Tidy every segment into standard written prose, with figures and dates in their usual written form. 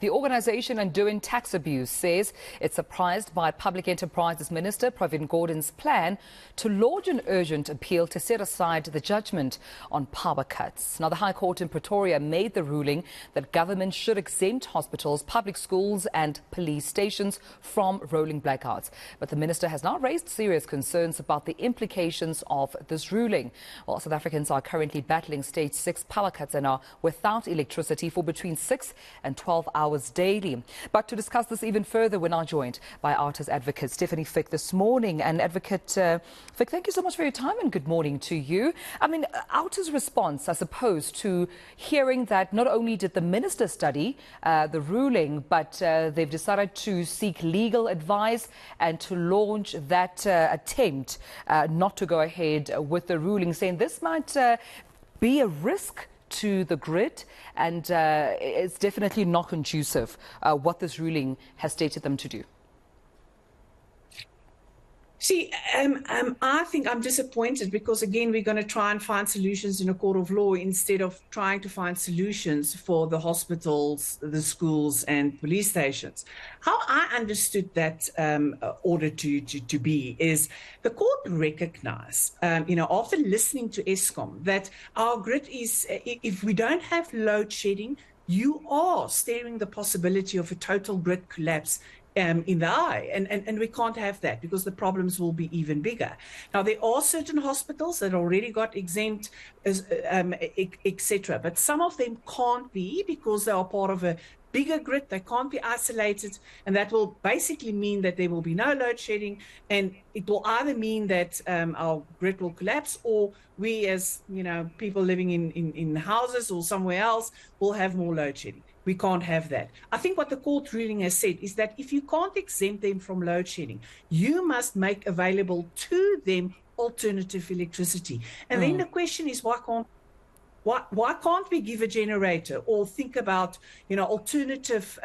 The organisation Undoing Tax Abuse says it's surprised by Public Enterprises Minister Pravin Gordhan's plan to lodge an urgent appeal to set aside the judgment on power cuts. Now, the High Court in Pretoria made the ruling that government should exempt hospitals, public schools and police stations from rolling blackouts. But the minister has now raised serious concerns about the implications of this ruling. Well, South Africans are currently battling stage 6 power cuts and are without electricity for between 6 and 12 hours daily. But to discuss this even further, we're now joined by Outa's advocate, Stefanie Fick, this morning. And Advocate Fick, thank you so much for your time and good morning to you. I mean, Outa's response, I suppose, to hearing that not only did the minister study the ruling, but they've decided to seek legal advice and to launch that attempt not to go ahead with the ruling, saying this might be a risk to the grid, and it's definitely not conducive what this ruling has stated them to do. See, I think I'm disappointed because, again, we're going to try and find solutions in a court of law instead of trying to find solutions for the hospitals, the schools and police stations. How I understood that order to be is the court recognise, after listening to Eskom, that our grid is, if we don't have load shedding, you are staring the possibility of a total grid collapse in the eye, and we can't have that because the problems will be even bigger. Now, there are certain hospitals that already got exempt, etc., but some of them can't be because they are part of a bigger grid. They can't be isolated, and that will basically mean that there will be no load shedding, and it will either mean that our grid will collapse, or we, as people living in houses or somewhere else, will have more load shedding. We can't have that. I think what the court ruling has said is that if you can't exempt them from load shedding, you must make available to them alternative electricity. And then the question is, why can't we give a generator or think about alternative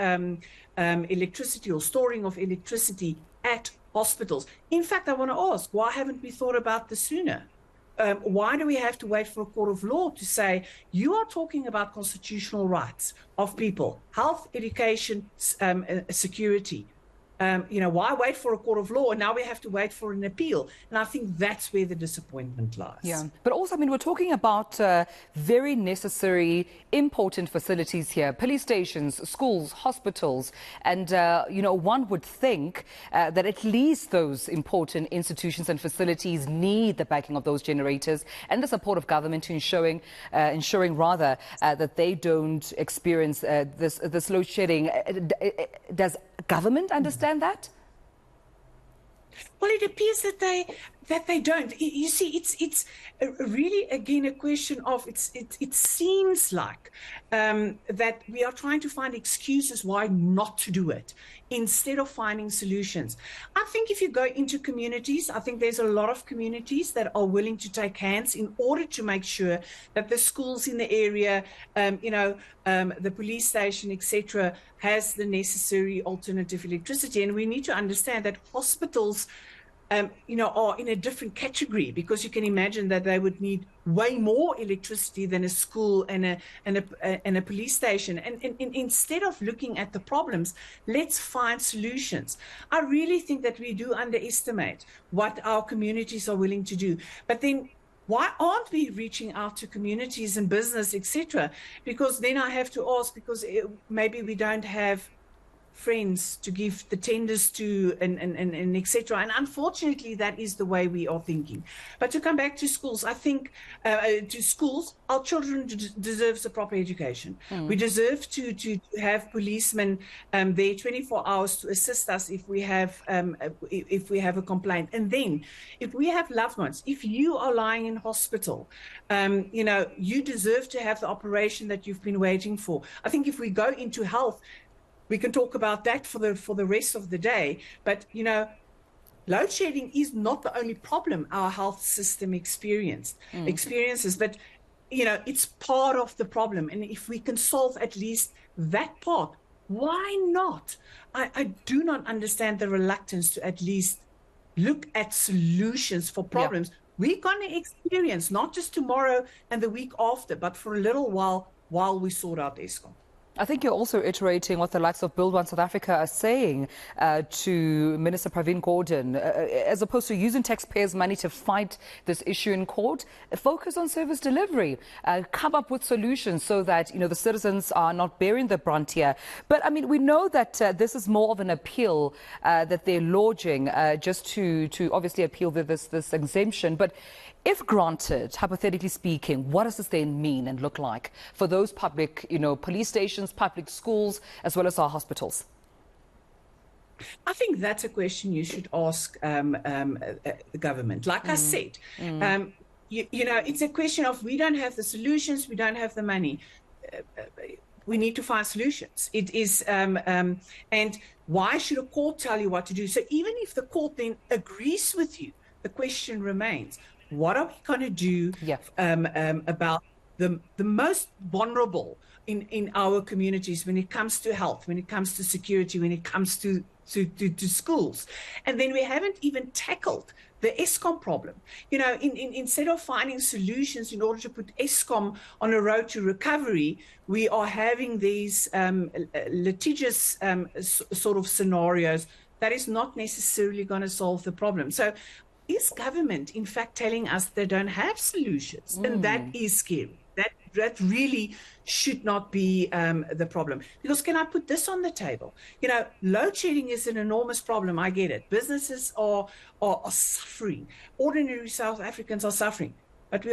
electricity or storing of electricity at hospitals? In fact, I want to ask, why haven't we thought about this sooner? Why do we have to wait for a court of law to say, you are talking about constitutional rights of people, health, education, security? Why wait for a court of law? And now we have to wait for an appeal. And I think that's where the disappointment lies. Yeah, but also, we're talking about very necessary, important facilities here, police stations, schools, hospitals. And, one would think that at least those important institutions and facilities need the backing of those generators and the support of government to ensuring that they don't experience this load shedding. Does government understand that? Well, it appears that they don't. You see, it's really, again, a question of it seems like that we are trying to find excuses why not to do it instead of finding solutions. I think if you go into communities, I think there's a lot of communities that are willing to take hands in order to make sure that the schools in the area, the police station, etc., has the necessary alternative electricity. And we need to understand that hospitals are in a different category, because you can imagine that they would need way more electricity than a school and a police station. And instead of looking at the problems, let's find solutions. I really think that we do underestimate what our communities are willing to do. But then why aren't we reaching out to communities and business, etc.? Because then I have to ask, because maybe we don't have friends to give the tenders to and etc. And unfortunately, that is the way we are thinking. But to come back to schools, I think to schools, our children deserve a proper education. We deserve to have policemen there 24 hours to assist us if we have a complaint. And then if we have loved ones, if you are lying in hospital, you deserve to have the operation that you've been waiting for. I think if we go into health, we can talk about that for the rest of the day. But, load shedding is not the only problem our health system experiences. But, it's part of the problem. And if we can solve at least that part, why not? I do not understand the reluctance to at least look at solutions for problems we're going to experience, not just tomorrow and the week after, but for a little while we sort out Eskom. I think you're also iterating what the likes of Build One South Africa are saying to Minister Pravin Gordhan, as opposed to using taxpayers' money to fight this issue in court. Focus on service delivery, come up with solutions so that the citizens are not bearing the brunt here. But I mean, we know that this is more of an appeal that they're lodging just to obviously appeal this exemption. But if granted, hypothetically speaking, what does this then mean and look like for those public, police stations, public schools, as well as our hospitals? I think that's a question you should ask the government. Like I said, it's a question of we don't have the solutions, we don't have the money. We need to find solutions. It is, and why should a court tell you what to do? So even if the court then agrees with you, the question remains: what are we going to do about the most vulnerable in our communities when it comes to health, when it comes to security, when it comes to schools? And then we haven't even tackled the Eskom problem. Instead of finding solutions in order to put Eskom on a road to recovery, we are having these litigious sort of scenarios that is not necessarily going to solve the problem. So is government, in fact, telling us they don't have solutions? And that is scary. That really should not be the problem. Because can I put this on the table? Load shedding is an enormous problem. I get it. Businesses are suffering. Ordinary South Africans are suffering. But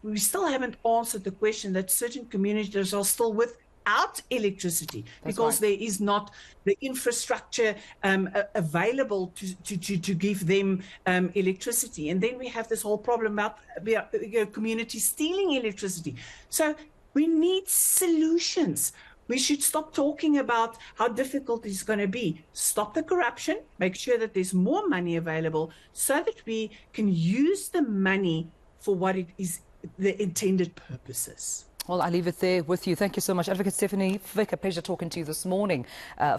we still haven't answered the question that certain communities are still without electricity because there is not the infrastructure available to give them electricity. And then we have this whole problem about communities stealing electricity. So we need solutions. We should stop talking about how difficult it's going to be. Stop the corruption, make sure that there's more money available so that we can use the money for what it is, the intended purposes. Well, I leave it there with you. Thank you so much. Advocate Stefanie, Fick, a pleasure talking to you this morning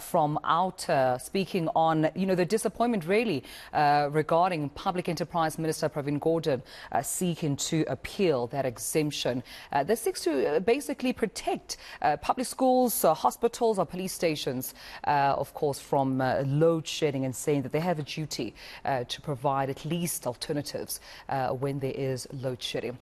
from Outa, speaking on, the disappointment really regarding Public Enterprise Minister Pravin Gordhan seeking to appeal that exemption. This seeks to basically protect public schools, hospitals or police stations, of course, from load shedding, and saying that they have a duty to provide at least alternatives when there is load shedding.